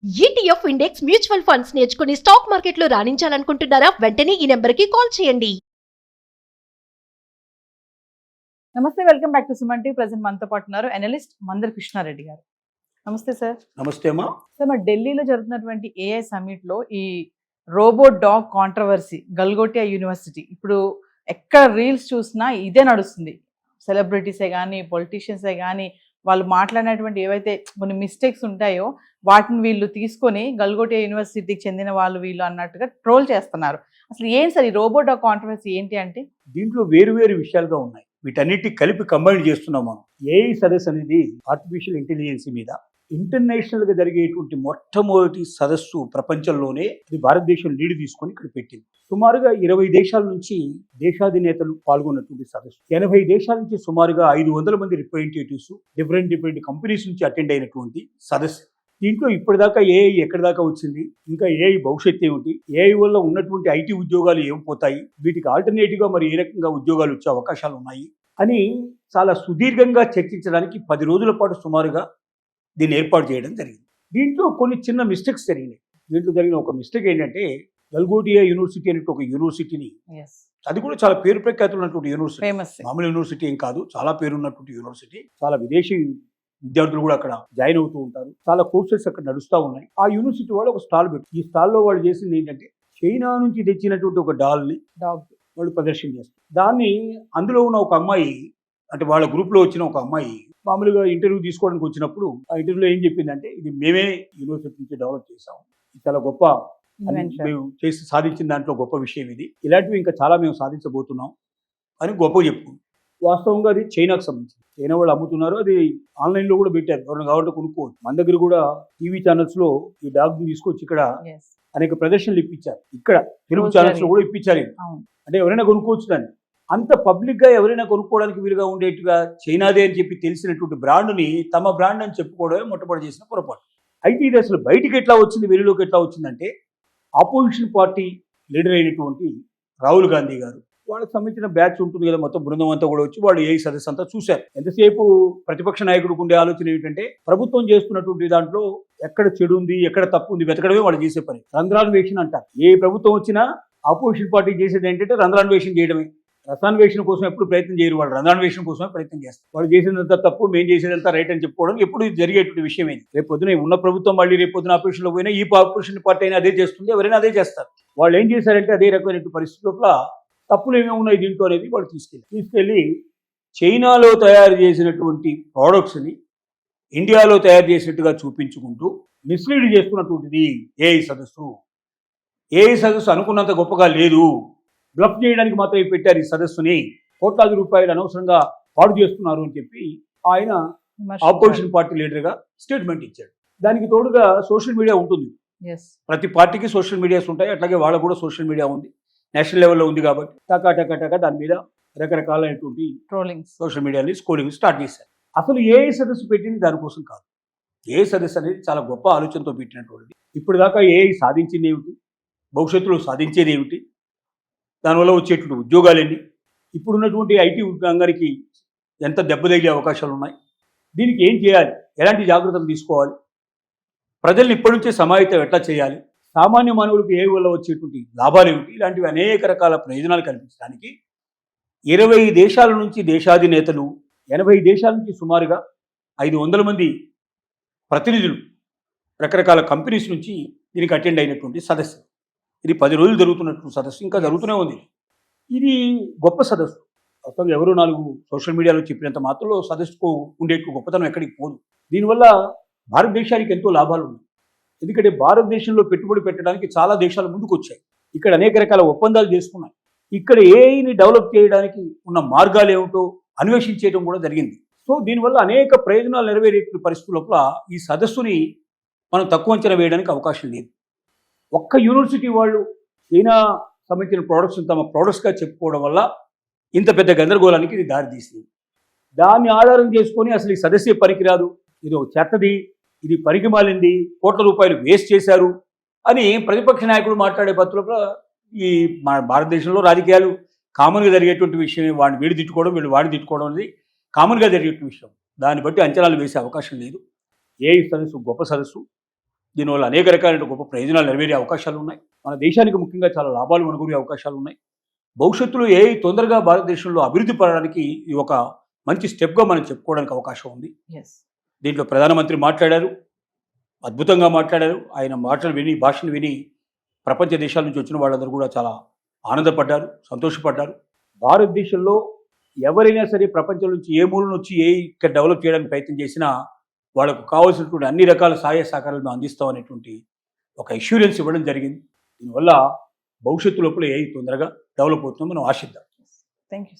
ETF index mutual funds నేర్చుకుని stock మార్కెట్లో రాణించాలనుకుంటున్నారా? వెంటనే ఈ నెంబర్కి కాల్ చేయండి. నమస్తే, welcome back to Suman TV. Present మనతో పాటు ఉన్నారు అనలిస్ట్ మందర్ కృష్ణారెడ్డి గారు. నమస్తే సార్. నమస్తే అమ్మా. సార్, మరి ఢిల్లీలో జరుగుతున్నటువంటి ఏఐ సమ్మిట్ లో ఈ రోబో డాగ్ కాంట్రవర్సీ, గల్గోటియా యూనివర్సిటీ, ఇప్పుడు ఎక్కడ రీల్స్ చూసినా ఇదే నడుస్తుంది. సెలబ్రిటీసే కానీ, పొలిటీషియన్సే కానీ, వాళ్ళు మాట్లాడినటువంటి ఏవైతే కొన్ని మిస్టేక్స్ ఉంటాయో వాటిని వీళ్ళు తీసుకొని గల్గోటియా యూనివర్సిటీకి చెందిన వాళ్ళు వీళ్ళు అన్నట్టుగా ట్రోల్ చేస్తున్నారు. అసలు ఏంటి సార్ ఈ రోబో డాగ్ కాంట్రవర్సీ ఏంటి అంటే? దీంట్లో వేరు విషయాలుగా ఉన్నాయి. వీటన్నిటి కలిపి కంబైన్ చేస్తున్నాం మనం. ఏఐ సదస్సు అనేది ఆర్టిఫిషియల్ ఇంటెలిజెన్స్ మీద ఇంటర్నేషనల్ గా జరిగేటువంటి మొట్టమొదటి సదస్సు ప్రపంచంలోనే. ఇది భారతదేశం లీడ్ తీసుకొని ఇక్కడ పెట్టింది. సుమారుగా 20 దేశాల నుంచి దేశాధినేతలు పాల్గొన్నటువంటి సదస్సు. 80 దేశాల నుంచి సుమారుగా 500 మంది రిప్రజెంటేటివ్స్ డిఫరెంట్ కంపెనీస్ నుంచి అటెండ్ అయినటువంటి సదస్సు. దీంట్లో ఇప్పటిదాకా ఏఐ ఎక్కడి దాకా వచ్చింది, ఇంకా ఏఐ భవిష్యత్తు ఏమిటి, ఏఐ వల్ల ఉన్నటువంటి ఐటీ ఉద్యోగాలు ఏమైపోతాయి, వీటికి ఆల్టర్నేటివ్ గా మరి ఏ రకంగా ఉద్యోగాలు వచ్చే అవకాశాలు ఉన్నాయి అని చాలా సుదీర్ఘంగా చర్చించడానికి 10 రోజుల పాటు సుమారుగా దీన్ని ఏర్పాటు చేయడం జరిగింది. దీంట్లో కొన్ని చిన్న మిస్టేక్స్ జరిగినాయి. దీంట్లో జరిగిన ఒక మిస్టేక్ ఏంటంటే, గల్గోటియా యూనివర్సిటీ అనే ఒక యూనివర్సిటీని, అది కూడా చాలా పేరు ప్రఖ్యాతులు ఉన్నటువంటి యూనివర్సిటీ, మామూలు యూనివర్సిటీ ఏం కాదు, చాలా పేరు ఉన్నటువంటి యూనివర్సిటీ. చాలా విదేశీ విద్యార్థులు కూడా అక్కడ జాయిన్ అవుతూ ఉంటారు. చాలా కోర్సెస్ అక్కడ నడుస్తూ ఉన్నాయి. ఆ యూనివర్సిటీ వాళ్ళు ఒక స్టాల్ పెట్టి, ఈ స్టాల్లో వాళ్ళు చేసింది ఏంటంటే, చైనా నుంచి తెచ్చినటువంటి ఒక డాగ్ వాళ్ళు ప్రదర్శన చేస్తారు. దాన్ని అందులో ఉన్న ఒక అమ్మాయి, అంటే వాళ్ళ గ్రూప్ లో వచ్చిన ఒక అమ్మాయి మామూలుగా ఇంటర్వ్యూ తీసుకోవడానికి వచ్చినప్పుడు ఆ ఇంటర్వ్యూలో ఏం చెప్పిందంటే, ఇది మేమే యూనివర్సిటీ నుంచి డెవలప్ చేసాము, ఇది చాలా గొప్ప, మేము చేసి సాధించిన దాంట్లో గొప్ప విషయం ఇది, ఇలాంటివి ఇంకా చాలా మేము సాధించబోతున్నాం అని గొప్ప చెప్పుకుంది. వాస్తవంగా అది చైనాకు సంబంధించింది. చైనా వాళ్ళు అమ్ముతున్నారు, అది ఆన్లైన్ లో కూడా పెట్టారు, ఎవరైనా కావాలంటే కొనుక్కోవచ్చు. మన దగ్గర కూడా టీవీ ఛానల్స్ లో ఈ డాగ్ ని తీసుకొచ్చి ఇక్కడ అనేక ప్రదర్శనలు ఇప్పించారు. ఇక్కడ తెలుగు ఛానల్స్ లో కూడా ఇప్పించారు. అంటే ఎవరైనా కొనుక్కోవచ్చు దాన్ని. అంత పబ్లిక్ గా ఎవరైనా కొనుక్కోవడానికి వీలుగా ఉండేట్టుగా చైనాదే అని చెప్పి తెలిసినటువంటి బ్రాండ్ని తమ బ్రాండ్ అని చెప్పుకోవడమే మొట్టమొదటి చేసిన పొరపాటు. అయితే ఇది అసలు బయటికి ఎట్లా వచ్చింది, వెలుగులోకి ఎట్లా వచ్చిందంటే, ఆపోజిషన్ పార్టీ లీడర్ అయినటువంటి రాహుల్ గాంధీ గారు, వాళ్ళకి సంబంధించిన బ్యాచ్ ఉంటుంది కదా, మొత్తం బృందం అంతా కూడా వచ్చి వాళ్ళు ఏ సదస్సు అంతా చూశారు. ఎంతసేపు ప్రతిపక్ష నాయకుడికి ఉండే ఆలోచన ఏమిటంటే, ప్రభుత్వం చేస్తున్నటువంటి దాంట్లో ఎక్కడ చెడు ఉంది, ఎక్కడ తప్పు ఉంది వెతకడమే వాళ్ళు చేసే పని. రంధ్రాన్వేషణ అంటారు. ఏ ప్రభుత్వం వచ్చినా ఆపోజిషన్ పార్టీ చేసేది ఏంటంటే రంధ్రాన్వేషణ చేయడమే. రసాన్వేషణ కోసం ఎప్పుడు ప్రయత్నం చేయరు, వాళ్ళు రంధ్రాన్వేషణ కోసమే ప్రయత్నం చేస్తారు. వాళ్ళు చేసేదంతా తప్పు, మేము చేసేదంతా రైట్ అని చెప్పుకోవడం ఎప్పుడు జరిగేటువంటి విషయమే. రేపు పొద్దున ఉన్న ప్రభుత్వం మళ్ళీ రేపు పొద్దున ఆపోజిషన్లో పోయినా ఈ ఆపోజిషన్ పార్టీ అయినా అదే చేస్తుంది, ఎవరైనా అదే చేస్తారు. వాళ్ళు ఏం చేశారంటే, అదే రకమైన పరిస్థితి లోపల తప్పులు ఏమేమి ఉన్నాయి దీంట్లో అనేది వాళ్ళు తీసుకెళ్ళి చైనాలో తయారు చేసినటువంటి ప్రోడక్ట్స్ని ఇండియాలో తయారు చేసినట్టుగా చూపించుకుంటూ మిస్లీడ్ చేస్తున్నటువంటిది ఏఐ సదస్సు. ఏఐ సదస్సు అనుకున్నంత గొప్పగా లేదు, బ్లఫ్ చేయడానికి మాత్రమే పెట్టారు ఈ సదస్సుని, కోట్లాది రూపాయలు అనవసరంగా పాడు చేస్తున్నారు అని చెప్పి ఆయన ఆపోజిషన్ పార్టీ లీడర్గా స్టేట్మెంట్ ఇచ్చాడు. దానికి తోడుగా సోషల్ మీడియా ఉంటుంది. ప్రతి పార్టీకి సోషల్ మీడియాస్ ఉంటాయి, అట్లాగే వాళ్ళకు కూడా సోషల్ మీడియా ఉంది, నేషనల్ లెవెల్లో ఉంది కాబట్టి టకా దాని మీద రకరకాలైనటువంటి ట్రోలింగ్ సోషల్ మీడియాని స్కోలింగ్ స్టార్ట్ చేశారు. అసలు ఏ సదస్సు పెట్టింది దానికోసం కాదు. ఏ సదస్సు అనేది చాలా గొప్ప ఆలోచనతో పెట్టినటువంటిది. ఇప్పుడు దాకా ఏ సాధించింది ఏమిటి, భవిష్యత్తులో సాధించేది ఏమిటి, దానివల్ల వచ్చేటువంటి ఉద్యోగాలు ఎన్ని, ఇప్పుడున్నటువంటి ఐటీ రంగానికి ఎంత దెబ్బతగిలే అవకాశాలు ఉన్నాయి, దీనికి ఏం చేయాలి, ఎలాంటి జాగ్రత్తలు తీసుకోవాలి, ప్రజల్ని ఇప్పటి నుంచే సమాయత్తం ఎట్లా చేయాలి, సామాన్య మానవులకు ఏ వల్ల వచ్చేటువంటి లాభాలు ఏమిటి, ఇలాంటివి అనేక రకాల ప్రయోజనాలు కల్పించడానికి 20 దేశాల నుంచి దేశాధినేతలు, 80 దేశాల నుంచి సుమారుగా 500 మంది ప్రతినిధులు రకరకాల కంపెనీస్ నుంచి దీనికి అటెండ్ అయినటువంటి సదస్సు. ఇది 10 రోజులు జరుగుతున్నటువంటి సదస్సు, ఇంకా జరుగుతూనే ఉంది. ఇది గొప్ప సదస్సు. మొత్తం ఎవరు 4 సోషల్ మీడియాలో చెప్పినంత మాత్రంలో సదస్సుకు ఉండే గొప్పతనం ఎక్కడికి పోదు. దీనివల్ల భారతదేశానికి ఎంతో లాభాలు ఉన్నాయి. ఎందుకంటే భారతదేశంలో పెట్టుబడి పెట్టడానికి చాలా దేశాలు ముందుకు వచ్చాయి. ఇక్కడ అనేక రకాల ఒప్పందాలు చేసుకున్నాయి. ఇక్కడ ఏఐని డెవలప్ చేయడానికి ఉన్న మార్గాలు ఏమిటో అన్వేషించడం కూడా జరిగింది. సో దీనివల్ల అనేక ప్రయోజనాలు నెరవేరే పరిస్థితుల లోపల ఈ సదస్సుని మనం తక్కువ అంచనా వేయడానికి అవకాశం లేదు. ఒక్క యూనివర్సిటీ వాళ్ళు చైనా సంబంధించిన ప్రోడక్ట్స్ తమ ప్రోడక్ట్స్గా చెప్పుకోవడం వల్ల ఇంత పెద్ద గందరగోళానికి ఇది దారితీసింది. దాన్ని ఆధారం చేసుకొని అసలు ఈ సదస్సే పనికిరాదు, ఇది ఒక చెత్తది, ఇది పనికిమాలింది, కోట్ల రూపాయలు వేస్ట్ చేశారు అని ప్రతిపక్ష నాయకుడు మాట్లాడే పత్రులలో ఈ మన భారతదేశంలో రాజకీయాలు కామన్గా జరిగేటువంటి విషయమే. వాడిని వీడు తిట్టుకోవడం, వీళ్ళు వాడిని తిట్టుకోవడం అనేది కామన్గా జరిగేటువంటి విషయం. దాన్ని బట్టి అంచనాలు వేసే అవకాశం లేదు. ఏ సదస్సు గొప్ప సదస్సు, దీనివల్ల అనేక రకాలైన గొప్ప ప్రయోజనాలు నెరవేరే అవకాశాలు ఉన్నాయి. మన దేశానికి ముఖ్యంగా చాలా లాభాలు వనగూరే అవకాశాలు ఉన్నాయి. భవిష్యత్తులో ఏఐ తొందరగా భారతదేశంలో అభివృద్ధి పడడానికి ఇది ఒక మంచి స్టెప్గా మనం చెప్పుకోవడానికి అవకాశం ఉంది. ఎస్. దీంట్లో ప్రధానమంత్రి మాట్లాడారు, అద్భుతంగా మాట్లాడారు. ఆయన మాటలు విని, భాషను విని ప్రపంచ దేశాల నుంచి వచ్చిన వాళ్ళందరూ కూడా చాలా ఆనందపడ్డారు, సంతోషపడ్డారు. భారతదేశంలో ఎవరైనా సరే ప్రపంచం నుంచి ఏ మూల నుంచి ఇక్కడ డెవలప్ చేయడానికి ప్రయత్నం చేసినా వాళ్ళకు కావాల్సినటువంటి అన్ని రకాల సహాయ సహకారాలు మేము అందిస్తాం అనేటువంటి ఒక ఇష్యూరెన్స్ ఇవ్వడం జరిగింది. దీనివల్ల భవిష్యత్తు లోపల ఏఐ తొందరగా డెవలప్ అవుతుందో మనం ఆశిద్దాం. Thank you.